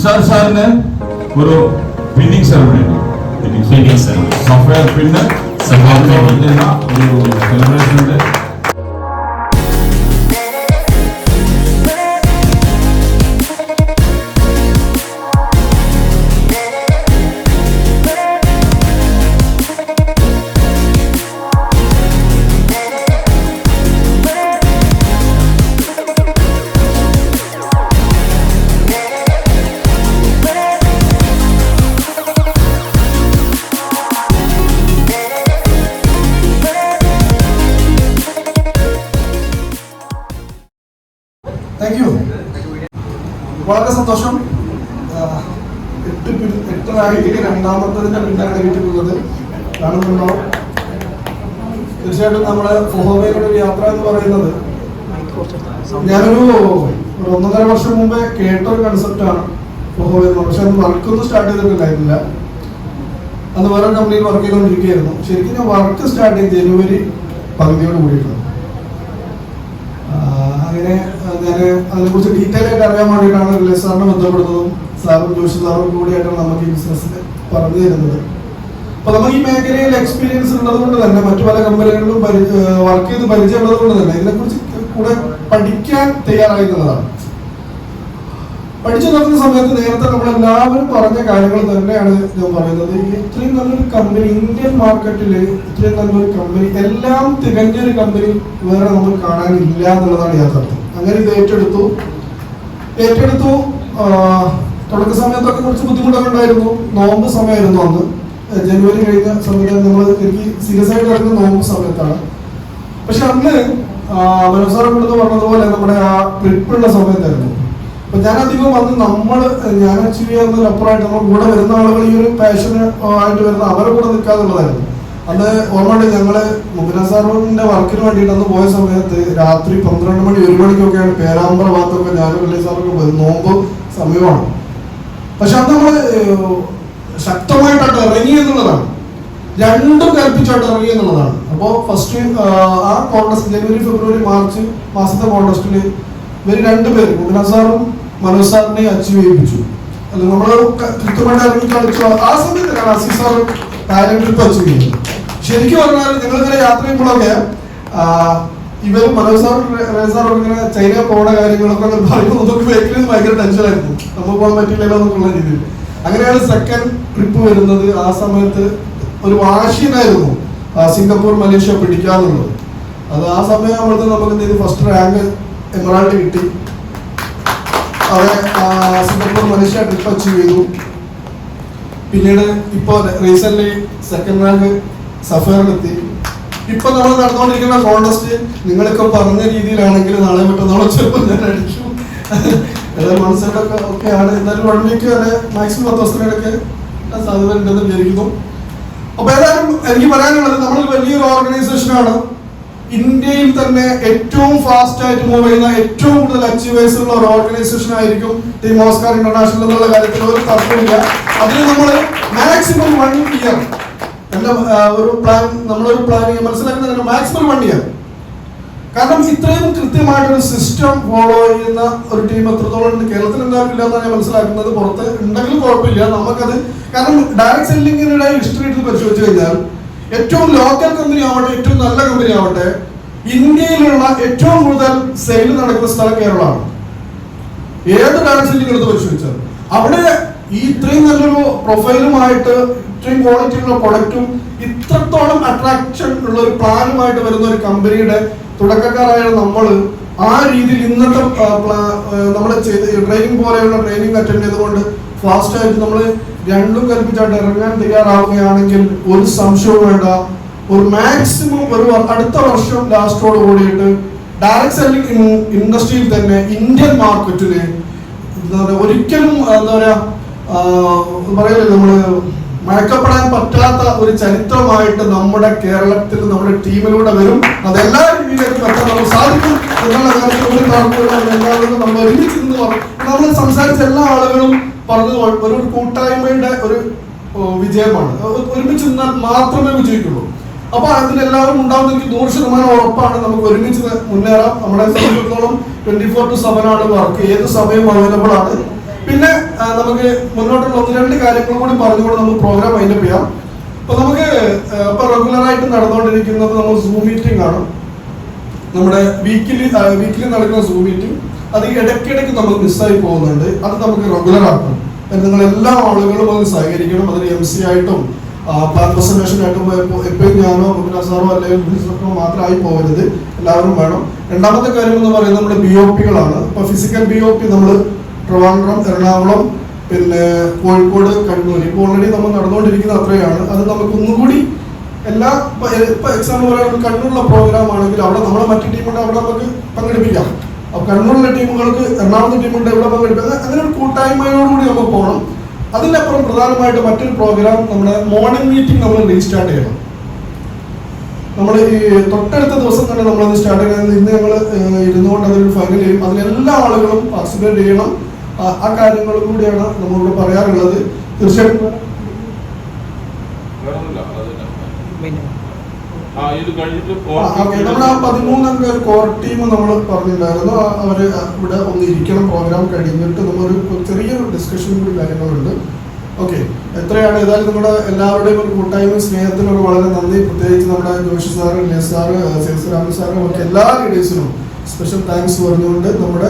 തുഷാർ സാറിന് ഒരു pinning ceremony software പിന്നെ ഒരു സെലിബ്രേഷൻ ഉണ്ട്. Thank you. വളരെ സന്തോഷം. 8 രണ്ടാമത്തതിന്റെ പിന്നാണ് വീട്ടിലുള്ളത് കാണുന്നുണ്ടോ? തീർച്ചയായിട്ടും നമ്മുടെ ഫോഹോവയുടെ ഒരു യാത്ര എന്ന് പറയുന്നത് ഞാനൊരു 1.5 വർഷം മുമ്പേ കേട്ട ഒരു കൺസെപ്റ്റാണ് ഫോഹോവ. പക്ഷെ അത് വർക്കൊന്നും സ്റ്റാർട്ട് ചെയ്തിട്ടുണ്ടായിരുന്നില്ല. അന്ന് വേറെ കമ്പനിയിൽ വർക്ക് ചെയ്തുകൊണ്ടിരിക്കുകയായിരുന്നു. ശരിക്കും ഞാൻ വർക്ക് സ്റ്റാർട്ട് ചെയ്ത് ജനുവരി പകുതിയോട് കൂടിയിട്ടുണ്ട്. അങ്ങനെ ഞാൻ അതിനെക്കുറിച്ച് ഡീറ്റെയിൽ ആയിട്ട് അറിയാൻ വേണ്ടിയിട്ടാണ് റിലേ സാറിനെ ബന്ധപ്പെടുന്നതും സാറും ജോഷി സാറും കൂടിയായിട്ടാണ് നമുക്ക് ഈ ബിസിനസ്സിൽ പറഞ്ഞു തരുന്നത്. അപ്പൊ നമുക്ക് ഈ മേഖലയിൽ എക്സ്പീരിയൻസ് ഉള്ളത് കൊണ്ട് തന്നെ മറ്റു പല കമ്പനികളിലും വർക്ക് ചെയ്ത് പരിചയമുള്ളത് കൊണ്ട് തന്നെ ഇതിനെക്കുറിച്ച് കൂടെ പഠിക്കാൻ തയ്യാറായിരുന്നതാണ്. പഠിച്ചു നടത്തുന്ന സമയത്ത് നേരത്തെ നമ്മളെല്ലാവരും പറഞ്ഞ കാര്യങ്ങൾ തന്നെയാണ് ഞാൻ പറയുന്നത്. ഇത്രയും നല്ലൊരു കമ്പനി, ഇന്ത്യൻ മാർക്കറ്റിൽ ഇത്രയും നല്ലൊരു കമ്പനി, എല്ലാം തികഞ്ഞൊരു കമ്പനി വേറെ നമ്മൾ കാണാനില്ല എന്നുള്ളതാണ് യാഥാർത്ഥ്യം. അങ്ങനെ ഇത് ഏറ്റെടുത്തു. തുടക്ക സമയത്തൊക്കെ കുറച്ച് ബുദ്ധിമുട്ടൊക്കെ ഉണ്ടായിരുന്നു. നോമ്പ് സമയമായിരുന്നു അന്ന്. ജനുവരി കഴിഞ്ഞ സമയത്ത് നമ്മൾ എനിക്ക് സീരിയസ് ആയിട്ട് ഇറങ്ങുന്ന നോമ്പ് സമയത്താണ്. പക്ഷെ അന്ന് മനോസാർ കൊടുത്ത് പറഞ്ഞതുപോലെ നമ്മുടെ ആ ട്രിപ്പുള്ള സമയത്തായിരുന്നു. അപ്പൊ ഞാൻ അധികം വന്ന് ഞാൻ അച്ചീവ് ചെയ്യുന്നതിനപ്പുറമായിട്ട് നമ്മൾ കൂടെ വരുന്ന ആളുകൾ ഈ ഒരു പാഷന് ആയിട്ട് വരുന്ന അവരെ കൂടെ നിൽക്കാന്നുള്ളതായിരുന്നു. അന്ന് ഓർമ്മയുണ്ട്, ഞങ്ങള് മുബിന സാറിന്റെ വർക്കിന് വേണ്ടിയിട്ട് അന്ന് പോയ സമയത്ത് രാത്രി 12 മണി 1 മണിക്കൊക്കെയാണ് പേരാമ്പ്ര ഭാഗത്തൊക്കെ ഞാനും വലിയ സാറൊക്കെ നോമ്പ് സമയമാണ്. പക്ഷെ അന്ന് നമ്മള് ശക്തമായിട്ടായിട്ട് ഇറങ്ങി എന്നുള്ളതാണ്, രണ്ടും കൽപ്പിച്ചായിട്ട് ഇറങ്ങി എന്നുള്ളതാണ്. അപ്പോൾ ഫസ്റ്റ് ആ കോൺടെസ്റ്റ് ജനുവരി ഫെബ്രുവരി മാർച്ച് മാസത്തെ കോൺടെസ്റ്റില് ഇവര് 2 പേര് മുബിന സാറും മനോജ് സാറിനെ അച്ചീവ് ചെയ്യിപ്പിച്ചു. അല്ല നമ്മള് കൃത്യമായിട്ട് ഇറങ്ങി കളിച്ചു. ആ സമയത്താണ് Aziz sir Thailand trip achieve ചെയ്യുന്നത്. ശരിക്കും പറഞ്ഞാൽ നിങ്ങളിങ്ങനെ യാത്ര ചെയ്യുമ്പോഴൊക്കെ ഇവർ മനോജ് സാറും ഇങ്ങനെ ചൈന പോണ കാര്യങ്ങളൊക്കെ പറയുമ്പോൾ നമുക്ക് ബേക്കിൽ ഭയങ്കര ടെൻഷനായിരുന്നു. നമുക്ക് പോകാൻ പറ്റില്ലല്ലോ എന്നുള്ള രീതിയിൽ. അങ്ങനെയാണ് സെക്കൻഡ് ട്രിപ്പ് വരുന്നത്. ആ സമയത്ത് ഒരു വാശിയായിരുന്നു സിംഗപ്പൂർ മലേഷ്യ പിടിക്കാന്നുള്ളത്. അത് ആ സമയം ആകുമ്പോഴത്തെ നമുക്ക് എന്ത് ചെയ്തു, ഫസ്റ്റ് റാങ്ക് എമറാൾഡ് കിട്ടി. അവിടെ സിംഗപ്പൂർ മലേഷ്യ ട്രിപ്പ് അച്ചീവ് ചെയ്തു. പിന്നീട് ഇപ്പോൾ റീസെന്റ് സെക്കൻഡ് റാങ്ക് സഫയറിലെത്തി. ഇപ്പൊ നമ്മൾ നടന്നുകൊണ്ടിരിക്കുന്ന കോൺടെസ്റ്റ് നിങ്ങളൊക്കെ പറഞ്ഞ രീതിയിലാണെങ്കിൽ നാളെ മറ്റന്നാളെ ചിലപ്പോൾ ഞാൻ അടിക്കും. മനസ്സിലൊക്കെ ഒക്കെയാണ്. എന്നാലും 1 വീക്ക് വരെ മാക്സിമം 10 ദിവസത്തിനൊക്കെ സാധ്യത ഉണ്ടെന്ന് വിചാരിക്കുന്നു. അപ്പൊ ഏതായാലും എനിക്ക് പറയാനുള്ളത്, നമ്മൾ വലിയൊരു ഓർഗനൈസേഷനാണ്. ഇന്ത്യയിൽ തന്നെ ഏറ്റവും ഫാസ്റ്റ് ആയിട്ട് മൂവ് ചെയ്യുന്ന, ഏറ്റവും കൂടുതൽ അച്ചീവേഴ്സ് ഉള്ള ഒരു ഓർഗനൈസേഷൻ ആയിരിക്കും ടീം ഓസ്കാർ ഇന്റർനാഷണൽ എന്നുള്ള കാര്യത്തിൽ ഒരു തർക്കമില്ല. അതിന് നമ്മൾ മാക്സിമം 1 ഇയർ എന്റെ ഒരു പ്ലാൻ, നമ്മളൊരു പ്ലാനിങ് മനസ്സിലാക്കുന്നത് മാക്സിമം 1 ഇയർ. കാരണം ഇത്രയും കൃത്യമായിട്ടൊരു സിസ്റ്റം ഫോളോ ചെയ്യുന്ന ഒരു ടീം എത്രത്തോളം ഉണ്ട് കേരളത്തിൽ ഉണ്ടാവില്ല എന്നാണ് ഞാൻ മനസ്സിലാക്കുന്നത്. പുറത്ത് ഉണ്ടെങ്കിലും കുഴപ്പമില്ല നമുക്കത്. കാരണം ഡയറക്ട് സെല്ലിങ്ങിനിടെ ഹിസ്റ്ററി എടുത്ത് പരിശോധിച്ചു കഴിഞ്ഞാൽ ഏറ്റവും ലോക്കൽ കമ്പനി ആവട്ടെ, ഏറ്റവും നല്ല കമ്പനി ആവട്ടെ, ഇന്ത്യയിലുള്ള ഏറ്റവും കൂടുതൽ സെയിൽ നടക്കുന്ന സ്ഥലം കേരളമാണ്. ഏത് ഡയറക്ട് സെല്ലിംഗ് എടുത്ത് പരിശോധിച്ചാൽ അവിടെ ഈ ഇത്രയും നല്ലൊരു പ്രൊഫൈലുമായിട്ട്, ഇത്രയും ക്വാളിറ്റി ഉള്ള പ്രൊഡക്റ്റും ഇത്രത്തോളം അട്രാക്ഷൻ ഉള്ള ഒരു പ്ലാനുമായിട്ട് വരുന്ന ഒരു കമ്പനിയുടെ തുടക്കക്കാരായ നമ്മൾ ആ രീതിയിൽ ഇന്നത്തെ നമ്മൾ ചെയ്ത് ട്രെയിനിങ് പോലെയുള്ള ട്രെയിനിങ് അറ്റൻഡ് ചെയ്തുകൊണ്ട് ഫാസ്റ്റ് ആയിട്ട് നമ്മൾ രണ്ടും കൽപ്പിച്ചായിട്ട് ഇറങ്ങാൻ തയ്യാറാവുകയാണെങ്കിൽ ഒരു സംശയവും വേണ്ട, ഒരു മാക്സിമം ഒരു അടുത്ത വർഷം ലാസ്റ്റോട് കൂടിയിട്ട് ഡയറക്ട് സെല്ലിംഗ് ഇൻഡസ്ട്രിയിൽ തന്നെ ഇന്ത്യൻ മാർക്കറ്റില് എന്താ പറയുക, ഒരിക്കലും എന്താ പറയാ പറയല്ലേ, നമ്മള് മയക്കപ്പെടാൻ പറ്റാത്ത ഒരു ചരിത്രമായിട്ട് നമ്മുടെ കേരളത്തിൽ നമ്മുടെ ടീമിലൂടെ വരും. അതെല്ലാ രീതിയിലേക്കും എത്താൻ നമുക്ക് സാധിക്കും എന്നുള്ള കാര്യത്തിൽ ഒരു താല്പര്യം എല്ലാവരും നമ്മൾ ഒരുമിച്ച് നിന്ന് നമ്മൾ സംസാരിച്ച എല്ലാ ആളുകളും പറഞ്ഞത് ഒരു കൂട്ടായ്മയുടെ ഒരു വിജയമാണ്. ഒരുമിച്ച് നിന്നാൽ മാത്രമേ വിജയിക്കുള്ളൂ. അപ്പൊ അതിനെല്ലാവരും ഉണ്ടാവുന്ന എനിക്ക് 100% ഉറപ്പാണ്. നമുക്ക് ഒരുമിച്ച് മുന്നേറാം. നമ്മളെ സംബന്ധിച്ചിടത്തോളം 24/7 ആണ് വർക്ക്, ഏത് സമയം അവൈലബിൾ ആണ്. പിന്നെ നമുക്ക് മുന്നോട്ടുള്ള 1-2 കാര്യങ്ങൾ കൂടി പറഞ്ഞുകൊണ്ട് നമുക്ക് പ്രോഗ്രാം വൈൻഡപ്പ് ചെയ്യാം. അപ്പൊ നമുക്ക് ഇപ്പൊ റെഗുലർ ആയിട്ട് നടന്നുകൊണ്ടിരിക്കുന്നത് നമ്മൾ സൂം മീറ്റിംഗ് ആണ്. നമ്മുടെ വീക്കിലി നടക്കുന്ന സൂം മീറ്റിംഗ് അത് ഇടയ്ക്കിടയ്ക്ക് നമുക്ക് മിസ്സായി പോകുന്നുണ്ട്. അത് നമുക്ക് റെഗുലർ ആക്കണം. നിങ്ങൾ എല്ലാ ആളുകളും അത് സഹകരിക്കണം. അതിന് MC ആയിട്ടും പ്ലാൻ പ്രസന്റേഷൻ ആയിട്ടും എപ്പോഴും ഞാനോ മുബിന സാറോ അല്ലെങ്കിൽ മാത്രമായി പോകരുത്, എല്ലാവരും വേണം. രണ്ടാമത്തെ കാര്യം എന്ന് പറയുന്നത് നമ്മുടെ BOP-കളാണ്. ഇപ്പൊ ഫിസിക്കൽ BOP നമ്മൾ ട്രിവാൻഡ്രം, എറണാകുളം, പിന്നെ കോഴിക്കോട്, കണ്ണൂർ ഇപ്പോൾ ഓൾറെഡി നമ്മൾ നടന്നുകൊണ്ടിരിക്കുന്നത് അത്രയാണ്. അത് നമുക്ക് ഒന്നുകൂടി എല്ലാ ഇപ്പൊ എക്സാമ്പിൾ പറയുന്നത് കണ്ണൂരിലുള്ള പ്രോഗ്രാം ആണെങ്കിൽ അവിടെ നമ്മളെ മറ്റു ടീമുണ്ട്, അവിടെ നമുക്ക് പങ്കെടുപ്പിക്കാം. അപ്പൊ കണ്ണൂരിലെ ടീമുകൾക്ക് എറണാകുളത്തെ ടീമുണ്ട്, എവിടെ പങ്കെടുപ്പിക്കാം. അങ്ങനെ ഒരു കൂട്ടായ്മയോടുകൂടി നമുക്ക് പോകണം. അതിൻ്റെ അപ്പുറം പ്രധാനമായിട്ട് മറ്റൊരു പ്രോഗ്രാം നമ്മുടെ മോർണിംഗ് മീറ്റിംഗ് നമ്മൾ റീസ്റ്റാർട്ട് ചെയ്യണം. നമ്മൾ ഈ തൊട്ടടുത്ത ദിവസം തന്നെ നമ്മളത് സ്റ്റാർട്ട് ചെയ്യുന്നത്. ഇന്ന് ഞങ്ങൾ ഇരുന്നുകൊണ്ട് അതൊരു ഫൈനൽ ചെയ്യും. അതിലെല്ലാ ആളുകളും പാർട്ടിസിപ്പേറ്റ് ചെയ്യണം. ആ കാര്യങ്ങളും കൂടിയാണ് നമ്മളോട് പറയാറുള്ളത്. തീർച്ചയായിട്ടും നമ്മുടെ 13 അംഗ കോർ ടീം നമ്മൾ പറഞ്ഞിട്ടുണ്ടായിരുന്നു. അവര് ഇവിടെ ഒന്ന് ഇരിക്കണം. പ്രോഗ്രാം കഴിഞ്ഞിട്ട് നമ്മളൊരു ചെറിയൊരു ഡിസ്കഷൻ കൂടി കാര്യങ്ങളുണ്ട്. ഓക്കെ, എത്രയാണ് ഏതായാലും നമ്മുടെ എല്ലാവരുടെയും ഒരു കൂട്ടായ്മ സ്നേഹത്തിനൊരു വളരെ നന്ദി. പ്രത്യേകിച്ച് നമ്മുടെ ജോഷി സാറ്, ലിയസ് സാറ്, സേൽസ് രാമൻ സാറ്, എല്ലാ ലീഡേഴ്സിനും സ്പെഷ്യൽ താങ്ക്സ് പറഞ്ഞുകൊണ്ട് നമ്മുടെ